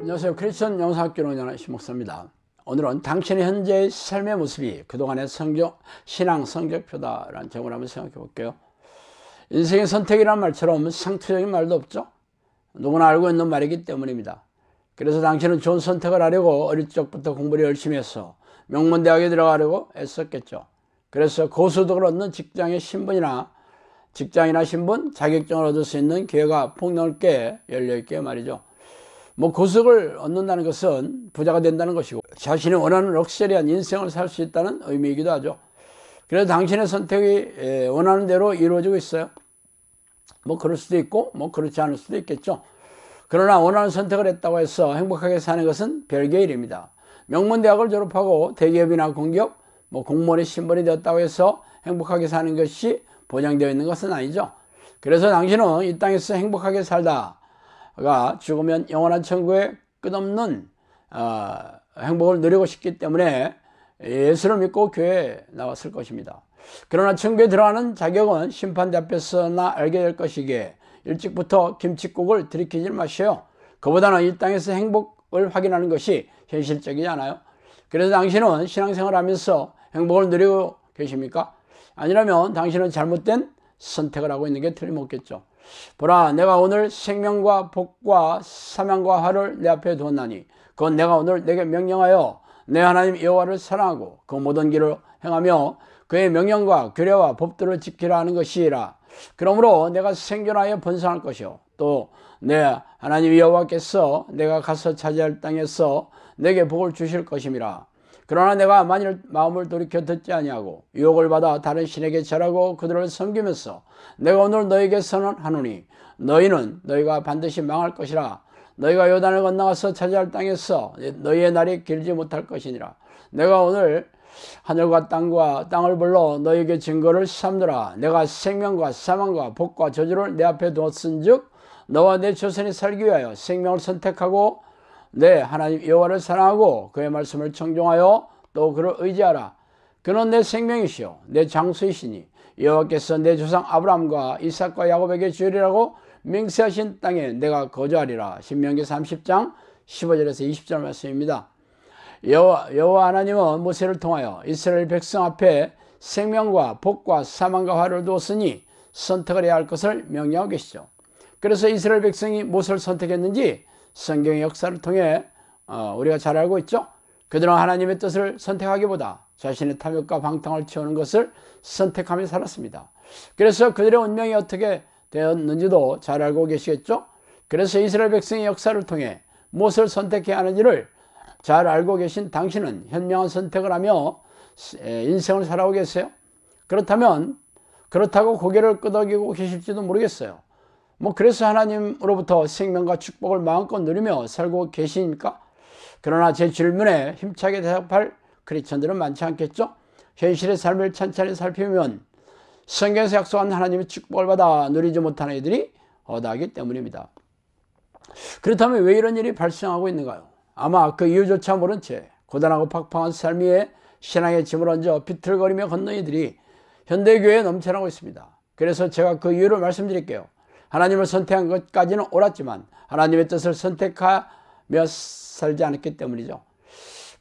안녕하세요. 크리스천 영상학교로 운영하는 신목사입니다. 오늘은 당신의 현재의 삶의 모습이 그동안의 신앙 성적표다라는 제목을 한번 생각해 볼게요. 인생의 선택이라는 말처럼 상투적인 말도 없죠. 누구나 알고 있는 말이기 때문입니다. 그래서 당신은 좋은 선택을 하려고 어릴 적부터 공부를 열심히 해서 명문대학에 들어가려고 애썼겠죠. 그래서 고소득을 얻는 직장이나 신분, 자격증을 얻을 수 있는 기회가 폭넓게 열려있게 말이죠. 고수득을 얻는다는 것은 부자가 된다는 것이고 자신이 원하는 럭셔리한 인생을 살 수 있다는 의미이기도 하죠. 그래서 당신의 선택이 원하는 대로 이루어지고 있어요. 그럴 수도 있고 그렇지 않을 수도 있겠죠. 그러나 원하는 선택을 했다고 해서 행복하게 사는 것은 별개의 일입니다. 명문대학을 졸업하고 대기업이나 공기업, 공무원의 신분이 되었다고 해서 행복하게 사는 것이 보장되어 있는 것은 아니죠. 그래서 당신은 이 땅에서 행복하게 살다가 죽으면 영원한 천국에 끝없는 행복을 누리고 싶기 때문에 예수를 믿고 교회에 나왔을 것입니다. 그러나 천국에 들어가는 자격은 심판대 앞에서나 알게 될 것이기에 일찍부터 김칫국을 들이키지 마셔요. 그보다는 이 땅에서 행복을 확인하는 것이 현실적이지 않아요. 그래서 당신은 신앙생활을 하면서 행복을 누리고 계십니까? 아니라면 당신은 잘못된 선택을 하고 있는 게 틀림없겠죠. 보라, 내가 오늘 생명과 복과 사망과 화를 내 앞에 두었나니 그건 내가 오늘 내게 명령하여 내 하나님 여호와를 사랑하고 그 모든 길을 행하며 그의 명령과 규례와 법들을 지키라 하는 것이라. 그러므로 내가 생존하여 번성할 것이요 또 내 하나님 여호와께서 내가 가서 차지할 땅에서 내게 복을 주실 것임이라. 그러나 내가 만일 마음을 돌이켜 듣지 아니하고 유혹을 받아 다른 신에게 절하고 그들을 섬기면서 내가 오늘 너에게 선언하노니 너희가 반드시 망할 것이라. 너희가 요단을 건너가서 차지할 땅에서 너희의 날이 길지 못할 것이니라. 내가 오늘 하늘과 땅을 불러 너희에게 증거를 삼느라. 내가 생명과 사망과 복과 저주를 내 앞에 두었은즉 너와 내 조선이 살기 위하여 생명을 선택하고 내 하나님 여호와를 사랑하고 그의 말씀을 청종하여 또 그를 의지하라. 그는 내 생명이시요 내 장수이시니 여호와께서 내 조상 아브라함과 이삭과 야곱에게 주리라고 맹세하신 땅에 내가 거주하리라. 신명기 30장 15절에서 20절 말씀입니다. 여호와 하나님은 모세를 통하여 이스라엘 백성 앞에 생명과 복과 사망과 화를 두었으니 선택을 해야 할 것을 명령하고 계시죠. 그래서 이스라엘 백성이 무엇을 선택했는지 성경의 역사를 통해 우리가 잘 알고 있죠. 그들은 하나님의 뜻을 선택하기보다 자신의 탐욕과 방탕을 채우는 것을 선택하며 살았습니다. 그래서 그들의 운명이 어떻게 되었는지도 잘 알고 계시겠죠. 그래서 이스라엘 백성의 역사를 통해 무엇을 선택해야 하는지를 잘 알고 계신 당신은 현명한 선택을 하며 인생을 살아오고 계세요. 그렇다고 고개를 끄덕이고 계실지도 모르겠어요. 그래서 하나님으로부터 생명과 축복을 마음껏 누리며 살고 계십니까? 그러나 제 질문에 힘차게 대답할 크리스천들은 많지 않겠죠? 현실의 삶을 찬찬히 살피면 성경에서 약속한 하나님의 축복을 받아 누리지 못하는 이들이 허다하기 때문입니다. 그렇다면 왜 이런 일이 발생하고 있는가요? 아마 그 이유조차 모른 채 고단하고 팍팍한 삶 위에 신앙의 짐을 얹어 비틀거리며 걷는 이들이 현대교회에 넘쳐나고 있습니다. 그래서 제가 그 이유를 말씀드릴게요. 하나님을 선택한 것까지는 옳았지만 하나님의 뜻을 선택하며 살지 않았기 때문이죠.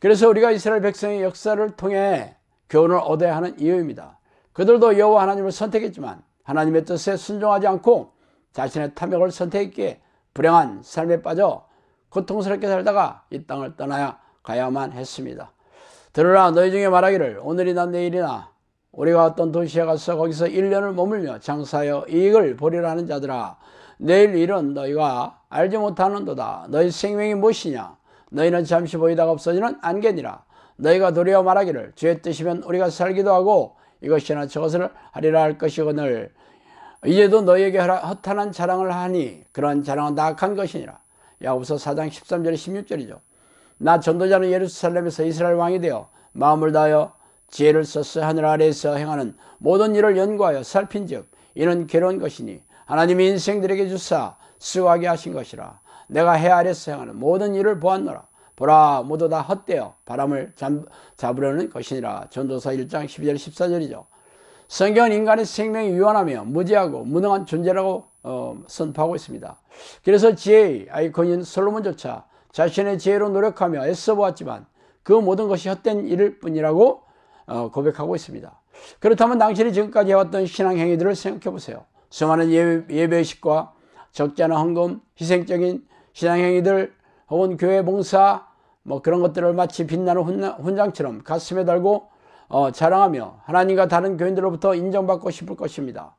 그래서 우리가 이스라엘 백성의 역사를 통해 교훈을 얻어야 하는 이유입니다. 그들도 여호와 하나님을 선택했지만 하나님의 뜻에 순종하지 않고 자신의 탐욕을 선택했기에 불행한 삶에 빠져 고통스럽게 살다가 이 땅을 떠나야 가야만 했습니다. 들으라, 너희 중에 말하기를 오늘이나 내일이나 우리가 어떤 도시에 가서 거기서 1년을 머물며 장사하여 이익을 보리라 하는 자들아, 내일 일은 너희가 알지 못하는도다. 너희 생명이 무엇이냐? 너희는 잠시 보이다가 없어지는 안개니라. 너희가 도리어 말하기를 주의 뜻이면 우리가 살기도 하고 이것이나 저것을 하리라 할 것이거늘 이제도 너희에게 허탄한 자랑을 하니 그러한 자랑은 나악한 것이니라. 야고보서 4장 13절에 16절이죠. 나 전도자는 예루살렘에서 이스라엘 왕이 되어 마음을 다하여 지혜를 써서 하늘 아래에서 행하는 모든 일을 연구하여 살핀즉 이는 괴로운 것이니 하나님이 인생들에게 주사 수고하게 하신 것이라. 내가 해 아래에서 행하는 모든 일을 보았노라. 보라, 모두 다 헛되어 바람을 잡으려는 것이니라. 전도서 1장 12절 14절이죠. 성경은 인간의 생명이 유한하며 무지하고 무능한 존재라고 선포하고 있습니다. 그래서 지혜의 아이콘인 솔로몬조차 자신의 지혜로 노력하며 애써 보았지만 그 모든 것이 헛된 일일 뿐이라고 고백하고 있습니다. 그렇다면 당신이 지금까지 해왔던 신앙 행위들을 생각해 보세요. 수많은 예배의식과 적지 않은 헌금, 희생적인 신앙 행위들 혹은 교회 봉사 그런 것들을 마치 빛나는 훈장처럼 가슴에 달고 자랑하며 하나님과 다른 교인들로부터 인정받고 싶을 것입니다.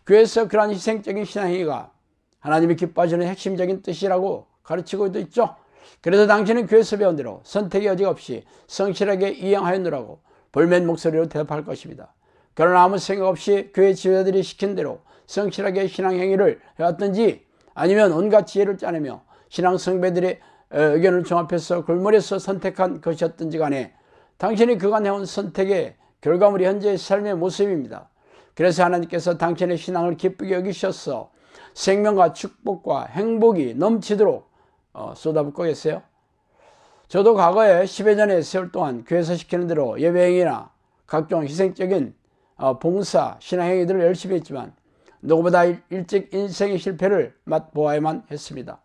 교회에서 그러한 희생적인 신앙 행위가 하나님이 기뻐하시는 핵심적인 뜻이라고 가르치고도 있죠. 그래서 당신은 교회에서 배운 대로 선택의 여지가 없이 성실하게 이행하였노라고 볼멘 목소리로 대답할 것입니다. 그러나 아무 생각 없이 교회 지도자들이 시킨 대로 성실하게 신앙행위를 해왔든지 아니면 온갖 지혜를 짜내며 신앙 선배들의 의견을 종합해서 골몰해서 선택한 것이었든지 간에 당신이 그간 해온 선택의 결과물이 현재의 삶의 모습입니다. 그래서 하나님께서 당신의 신앙을 기쁘게 여기셔서 생명과 축복과 행복이 넘치도록 쏟아붓고 계세요. 저도 과거에 10여 년의 세월 동안 교회에서 시키는 대로 예배행위나 각종 희생적인 봉사, 신앙행위들을 열심히 했지만 누구보다 일찍 인생의 실패를 맛보아야만 했습니다.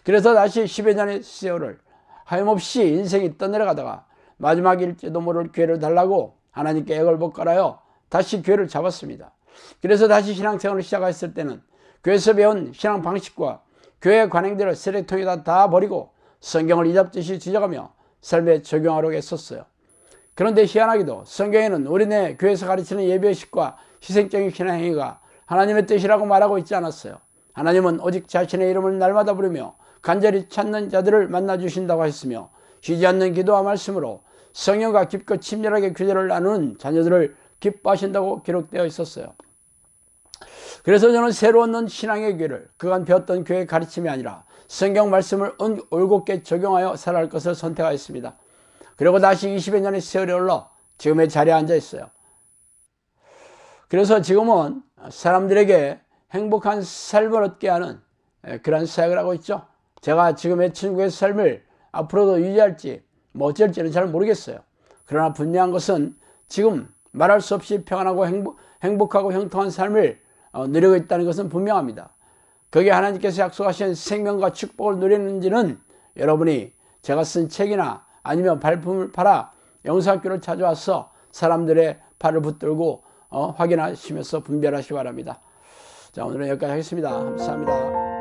그래서 다시 10여 년의 세월을 하염없이 인생이 떠내려가다가 마지막일지도 모를 기회를 달라고 하나님께 애걸복 깔아요 다시 교회를 잡았습니다. 그래서 다시 신앙생활을 시작했을 때는 교회에서 배운 신앙 방식과 교회 관행들을 쓰레기통에다 다 버리고 성경을 이잡듯이 뒤져가며 삶에 적용하려고 했었어요. 그런데 희한하게도 성경에는 우리네 교회에서 가르치는 예배의식과 희생적인 신앙행위가 하나님의 뜻이라고 말하고 있지 않았어요. 하나님은 오직 자신의 이름을 날마다 부르며 간절히 찾는 자들을 만나주신다고 했으며 쉬지 않는 기도와 말씀으로 성령과 깊고 친밀하게 교제를 나누는 자녀들을 기뻐하신다고 기록되어 있었어요. 그래서 저는 새로 얻는 신앙의 기회를 그간 배웠던 교회의 가르침이 아니라 성경 말씀을 올곧게 적용하여 살아갈 것을 선택하였습니다. 그리고 다시 20여 년의 세월이 흘러 지금의 자리에 앉아 있어요. 그래서 지금은 사람들에게 행복한 삶을 얻게 하는 그런 사역을 하고 있죠. 제가 지금의 천국의 삶을 앞으로도 유지할지 어쩔지는 잘 모르겠어요. 그러나 분명한 것은 지금 말할 수 없이 평안하고 행복하고 형통한 삶을 누리고 있다는 것은 분명합니다. 거기에 하나님께서 약속하신 생명과 축복을 누리는지는 여러분이 제가 쓴 책이나 아니면 발품을 팔아 영사학교를 찾아와서 사람들의 발을 붙들고 확인하시면서 분별하시기 바랍니다. 자, 오늘은 여기까지 하겠습니다. 감사합니다.